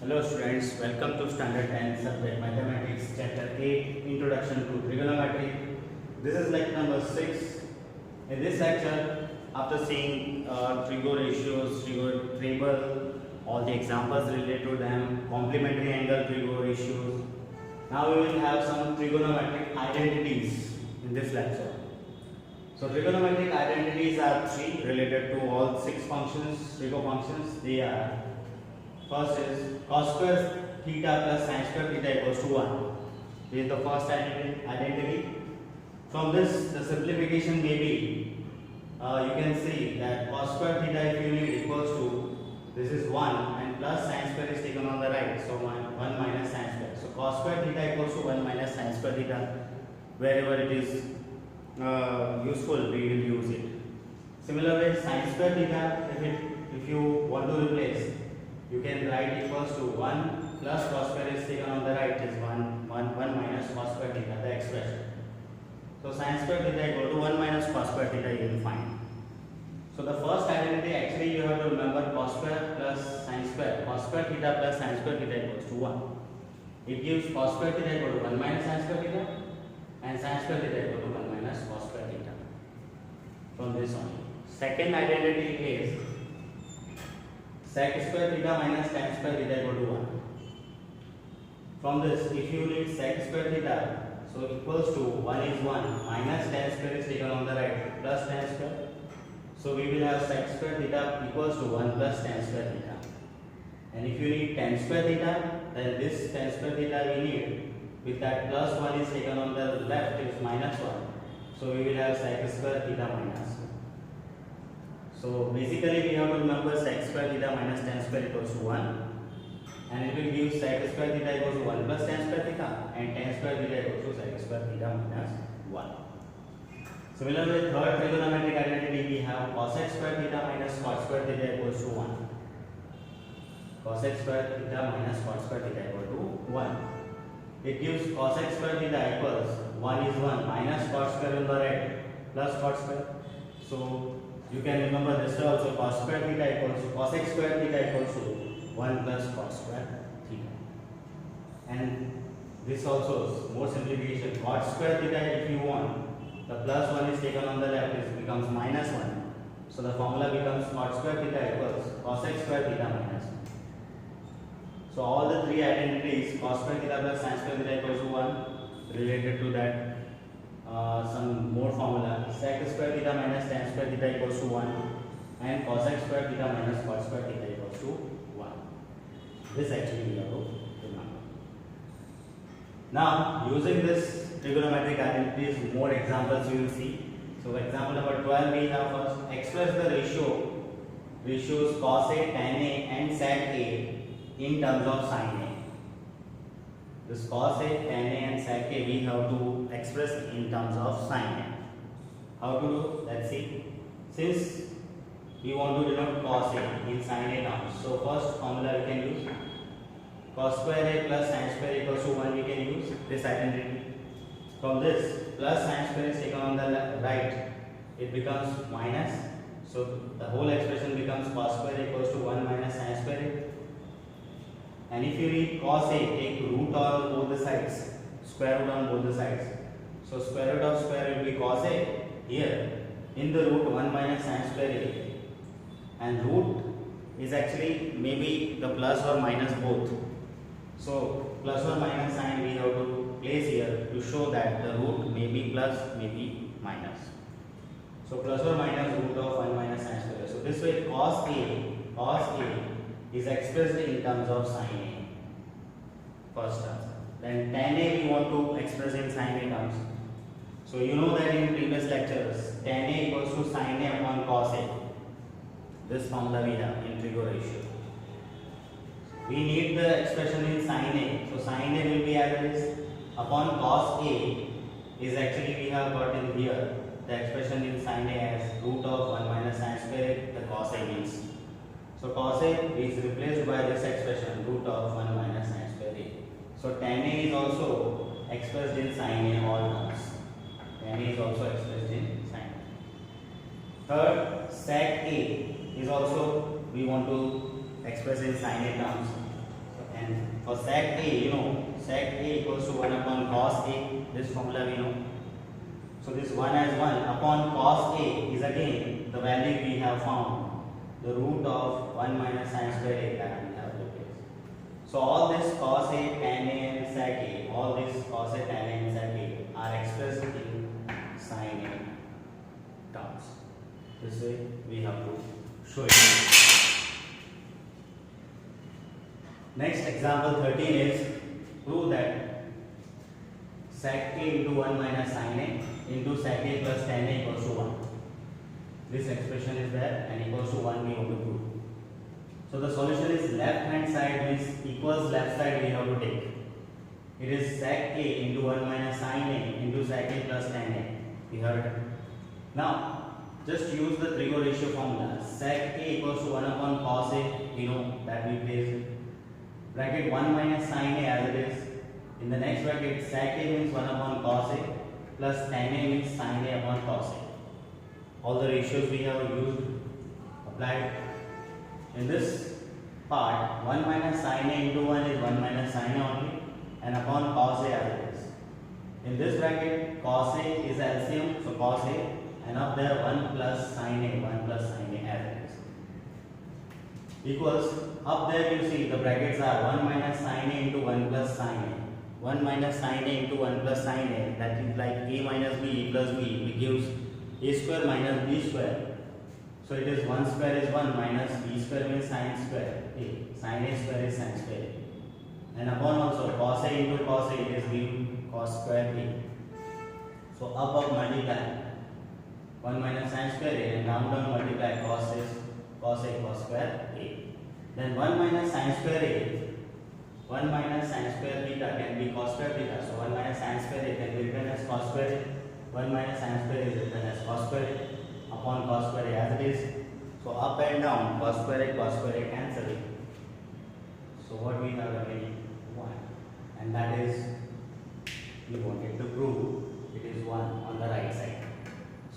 Hello students, welcome to Standard 10 Subject Mathematics Chapter 8 Introduction to Trigonometry. This is lecture number 6. In this lecture, after seeing trigo ratios, trigo table, all the examples related to them, complementary angle trigo ratios, now we will have some trigonometric identities in this lecture. So trigonometric identities are 3 related to all 6 functions, trigo functions. They are: first is cos square theta plus sin square theta equals to 1. This is the first identity. From this, the simplification may be, you can see that cos square theta if you need equals to, this is 1 and plus sin square is taken on the right. So 1 minus sin square. So cos square theta equals to 1 minus sin square theta. Wherever it is useful, we will use it. Similarly, sin square theta, if you want to replace, you can write equals to 1 plus cos square is taken on the right is 1 minus cos square theta, the expression. So sin square theta equal to 1 minus cos square theta you will find. So the first identity, actually you have to remember cos square plus sin square. Cos square theta plus sin square theta equals to 1. It gives cos square theta equal to 1 minus sin square theta and sin square theta equal to 1 minus cos square theta. From this on. Second identity is sec square theta minus tan square theta equal to 1. From this, if you need sec square theta, so equals to 1 is 1 minus tan square is taken on the right plus tan square. So we will have sec square theta equals to 1 plus tan square theta. And if you need tan square theta, then this tan square theta we need with that plus 1 is taken on the left is minus 1. So we will have sec square theta minus 1. So basically we have to remember sec square theta minus tan square equals to 1, and it will give sec square theta equals to 1 plus tan square theta and tan square theta equals to sec square theta minus 1. Similarly, third trigonometric identity we have cosec square theta minus cot square theta equals to 1. Cosec square theta minus cot square theta equal to 1. It gives cosec square theta equals 1 is 1 minus cot square on the right plus cot square. So you can remember this also, cos square theta equals to cosec square theta equals to 1 plus cos square theta. And this also is more simplification. Cot square theta, if you want, the plus 1 is taken on the left, it becomes minus 1. So the formula becomes cot square theta equals cosec square theta minus 1. So all the three identities, cos square theta plus sin square theta equals to 1, related to that some more formula, sec square theta minus tan square theta equals to 1 and cosec square theta minus cot square theta equals to 1. This actually we have to remember. Now using this trigonometric identities, more examples we will see. So example number 12 we have first, express the ratios cos A, tan A and sec A in terms of sin A. This cos A, tan A and sec A we have to express in terms of sin A. How to do? Let's see. Since we want to denote cos A in sin A terms, so first formula we can use cos square A plus sin square equals to 1, we can use this identity. From this, plus sin square is taken on the right, it becomes minus. So the whole expression becomes cos square equals to 1 minus sin square A. And if you need cos A, take root on both the sides, square root on both the sides. So square root of square will be cos A. Here, in the root 1 minus sin square A. And root is actually maybe the plus or minus both. So plus or minus sign we have to place here to show that the root may be plus, may be minus. So plus or minus root of 1 minus sin square. So this way cos A is expressed in terms of sin A. First term. Then tan A we want to express in sin A terms. So you know that in previous lectures, tan A equals to sin A upon cos A. This formula we have in trigo ratio. We need the expression in sin A. So sin A will be as this upon cos A is actually we have got in here the expression in sin A as root of 1 minus sin square, the cos A means. So cos A is replaced by this expression root of 1 minus sin square A. So tan A is also expressed in sin A all terms. Tan A is also expressed in sin A. Third, sec A is also we want to express in sin A terms. So And for sec A, you know, sec A equals to 1 upon cos A. This formula we know. So this 1 as 1 upon cos A is again the value we have found, the root of 1 minus sin square A that we have replaced. So all this cos A, tan A and sec A, all this cos A, tan A and sec A are expressed in sin A terms. This way we have to show it. Next example 13 is prove that sec A into 1 minus sin A into sec A plus tan A equals to 1. This expression is there and equals to 1 we have to prove. So the solution is left hand side means equals left side we have to take. It is sec A into 1 minus sin A into sec A plus tan A. We heard. Now just use the trigo ratio formula. Sec A equals to 1 upon cos A. We know that we place bracket 1 minus sin A as it is. In the next bracket, sec A means 1 upon cos A plus tan A means sin A upon cos A. All the ratios we have used, applied. In this part, 1 minus sin A into 1 is 1 minus sin A only and upon cos A as it is. In this bracket, cos A is LCM, so cos A, and up there 1 plus sin A, 1 plus sin A as it is. Equals, up there you see the brackets are 1 minus sin A into 1 plus sin A. 1 minus sin A into 1 plus sin A, that is like A minus B plus B, which gives A square minus B square. So it is 1 square is 1 minus B square means sin square A. Sin A square is sin square A. And upon also cos A into cos A is given cos square A. So up multiply 1 minus sin square A and down multiply cos A cos square A. Then 1 minus sin square A, 1 minus sin square theta can be cos square theta. So 1 minus sin square A can be written as cos square A. 1 minus sin square A is written as cos square A upon cos square A as it is. So up and down cos square A cancel it. So what we have remaining 1, and that is we wanted to prove it is 1 on the right side.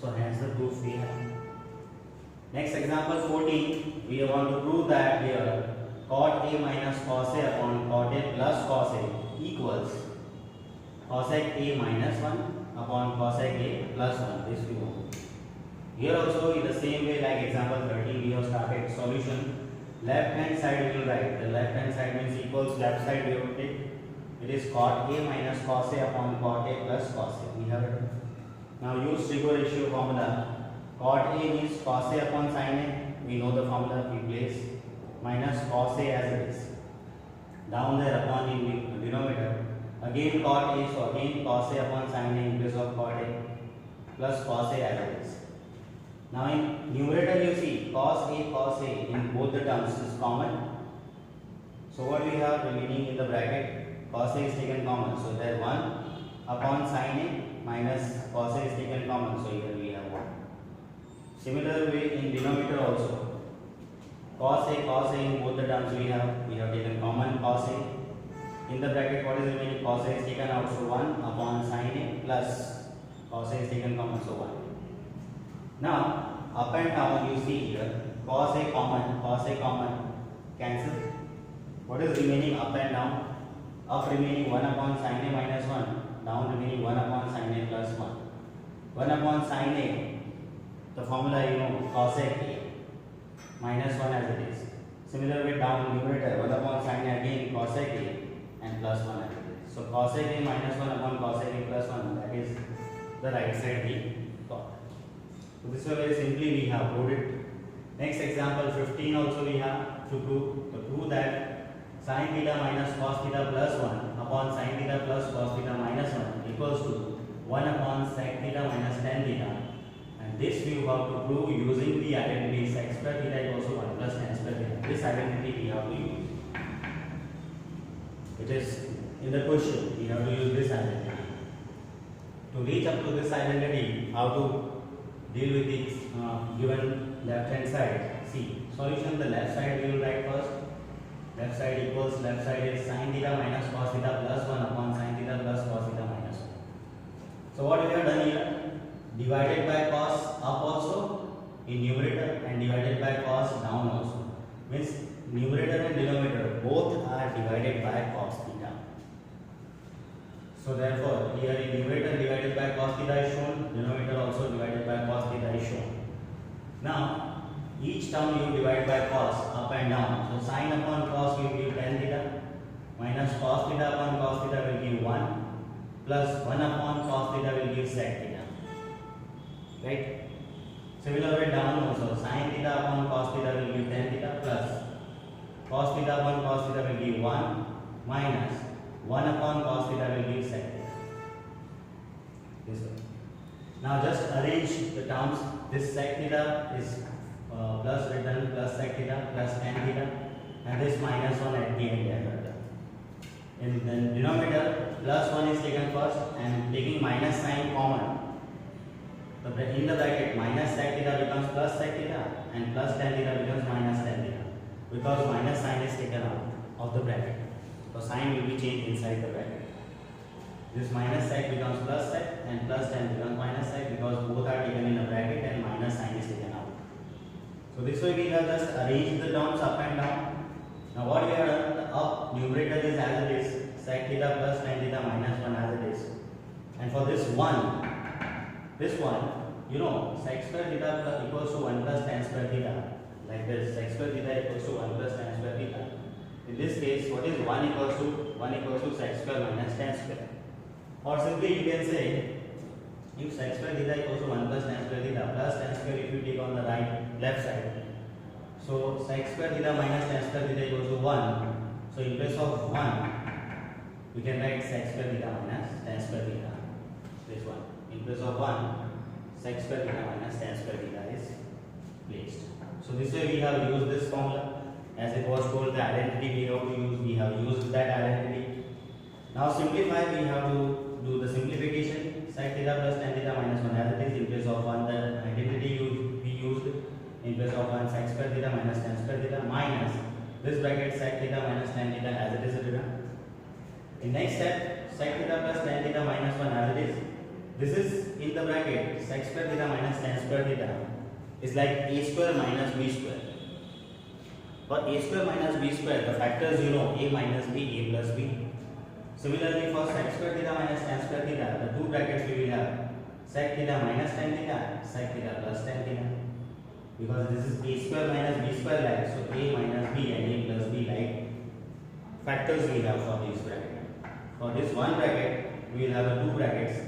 So hence the proof we have. Next example 14, we want to prove that here cot A minus cos A upon cot A plus cos A equals cosec A minus 1 upon cosec A plus 1. This we want. Here also in the same way like example 13 we have started solution. Left hand side we will write. The left hand side means equals left side we will take. It is cot A minus cos A upon cot A plus cos A. We have it. Now use trigo ratio formula. Cot A means cos A upon sin A. We know the formula, we place minus cos A as it is. Down there upon in the denominator. Again cot A, so again cos A upon sin A in place of cot A plus cos A as it is. Now in numerator you see cos A in both the terms is common. So what we have remaining in the bracket, cos A is taken common. So there 1 upon sin A minus cos A is taken common. So here we have 1. Similar way in denominator also. Cos A in both the terms we have taken common cos A. In the bracket what is remaining, cos A is taken out, so 1 upon sin A plus cos A is taken common, so 1. Now up and down you see here cos A common, cancel. What is remaining up and down? Up remaining 1 upon sin A minus 1, down remaining 1 upon sin A plus 1. 1 upon sin A, the formula you know, cosec A minus 1 as it is. Similar way down numerator 1 upon sin A again cosec A and plus 1 as it is. So cosec A minus 1 upon cosec A plus 1, that is the right side we got. So this way very simply we have proved it. Next example 15 also we have to prove that sin theta minus cos theta plus 1 upon sin theta plus cos theta minus 1 equals to 1 upon sec theta minus tan theta. And this we have to prove using the identity sec square theta equals to 1 plus tan square theta. This identity we have to use. It is in the question, we have to use this identity. To reach up to this identity, how to deal with the given left hand side. See, solution the left side we will write first. Left side equals, left side is sin theta minus cos theta plus 1 upon sin theta plus cos theta minus 1. So what we have done here? Divided by cos up also in numerator and divided by cos down also. Means numerator and denominator both are divided by cos theta. So therefore here in numerator divided by cos theta is shown, denominator also divided by cos theta is shown. Now each term you divide by cos up and down. So sin upon cos will give tan theta, minus cos theta upon cos theta will give 1, plus 1 upon cos theta will give sec theta. Right? Similarly down also, sin theta upon cos theta will give tan theta, plus cos theta upon cos theta will give 1, minus 1 upon cos theta will give sec theta. This way. Now just arrange the terms. This sec theta is plus written plus sec theta plus tan theta, and this minus 1 at the end. In the denominator, plus 1 is taken first, and taking minus sign common. In the bracket, minus sec theta becomes plus sec theta, and plus tan theta becomes minus tan theta, because minus sign is taken out of the bracket. So sign will be changed inside the bracket. This minus sec becomes plus sec, and plus tan becomes minus sec, because both are taken in a bracket and minus sign is taken out. So this way we have just arranged the terms up and down. Now what we have done, the up numerator is as it is, sec theta plus tan theta minus 1 as it is. And for this one, you know, sec square theta equals to 1 plus tan square theta. Like this, sec square theta equals to 1 plus tan square theta. In this case, what is 1 equals to? 1 equals to sec square minus tan square. Or simply you can say, if sec square theta equals to 1 plus tan square theta plus tan square if you take on the left side. So sec square theta minus tan square theta equals to 1. So in place of 1, we can write sec square theta minus tan square theta. This one. In place of 1, sec square theta minus tan square theta is placed. So this way we have used this formula. As it was told, the identity we have used that identity. Now simplify, we have to do the simplification. Sec theta plus tan theta minus 1 as it is. In place of 1, the identity we used. In place of 1, sec square theta minus tan square theta minus this bracket sec theta minus tan theta as it is written. In next step, sec theta plus tan theta minus 1 as it is. This is in the bracket sec square theta minus tan square theta is like a square minus b square. For a square minus b square, the factors you know, a minus b, a plus b. Similarly for sec square theta minus tan square theta, the two brackets we will have sec theta minus tan theta, sec theta plus tan theta. Because this is a square minus b square like, so a minus b and a plus b like factors we have for this bracket. For this one bracket, we will have two brackets,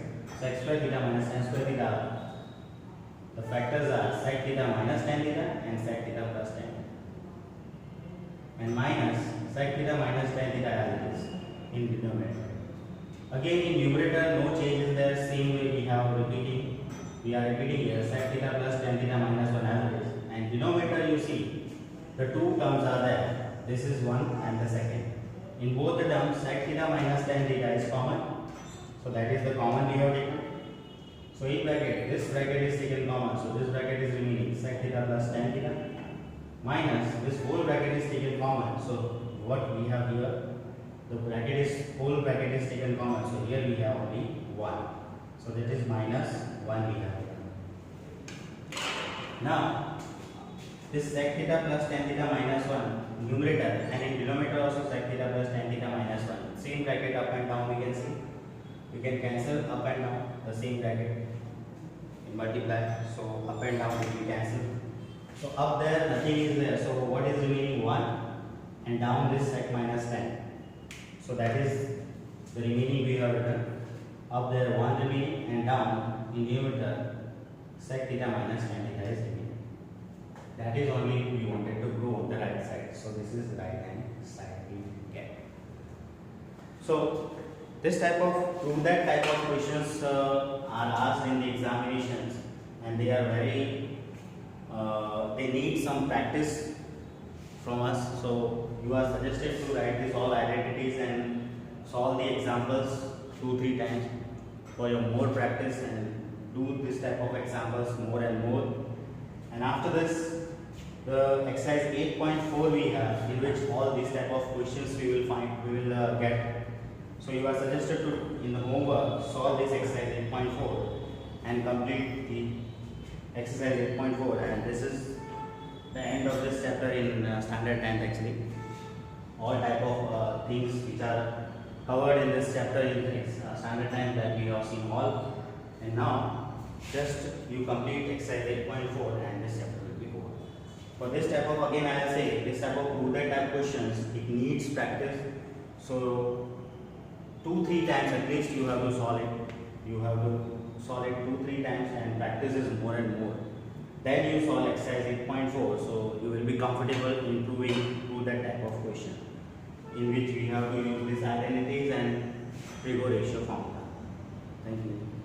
sec square theta minus tan square theta. The factors are sec theta minus tan theta and sec theta plus tan theta. And minus sec theta minus tan theta as it is in denominator. Again in numerator, no change is there, same way we have repeating. We are repeating here sec theta plus tan theta minus 1 as it is. And denominator you see, the two terms are there. This is one and the second. In both the terms, sec theta minus tan theta is common. So that is the common we have taken. So in bracket, this bracket is taken common. So this bracket is remaining sec theta plus tan theta minus this whole bracket is taken common. So what we have here, the bracket is whole bracket is taken common. So here we have only 1. So that is minus 1 we have here. Now this sec theta plus tan theta minus 1 numerator, and in denominator also sec theta plus tan theta minus 1. Same bracket up and down we can see. We can cancel up and down the same bracket in multiply. So up and down will be cancelled. So up there nothing is there. So what is remaining? 1, and down this sec minus tan. So that is the remaining we have written. Up there 1 remaining, and down in numerator sec theta minus tan theta is remaining. That is only we wanted to go on the right side. So this is the right hand side we get. So that type of questions are asked in the examinations, and they are very they need some practice from us. So you are suggested to write these all identities and solve the examples 2-3 times for your more practice, and do this type of examples more and more. And after this, the exercise 8.4 we have, in which all these type of questions we will get. So you are suggested to, in the homework, solve this exercise 8.4 and complete the exercise 8.4, and this is the end of this chapter in standard 10th actually. All type of things which are covered in this chapter in standard time that we have seen all. And now just you complete exercise 8.4 and this chapter will be over. For this type of, again I will say, this type of prudent type questions, it needs practice. So 2-3 times at least you have to solve it. You have to solve it 2-3 times, and practice is more and more. Then you solve exercise 8.4, so you will be comfortable improving to that type of question, in which we have to use these identities and Figo ratio formula. Thank you.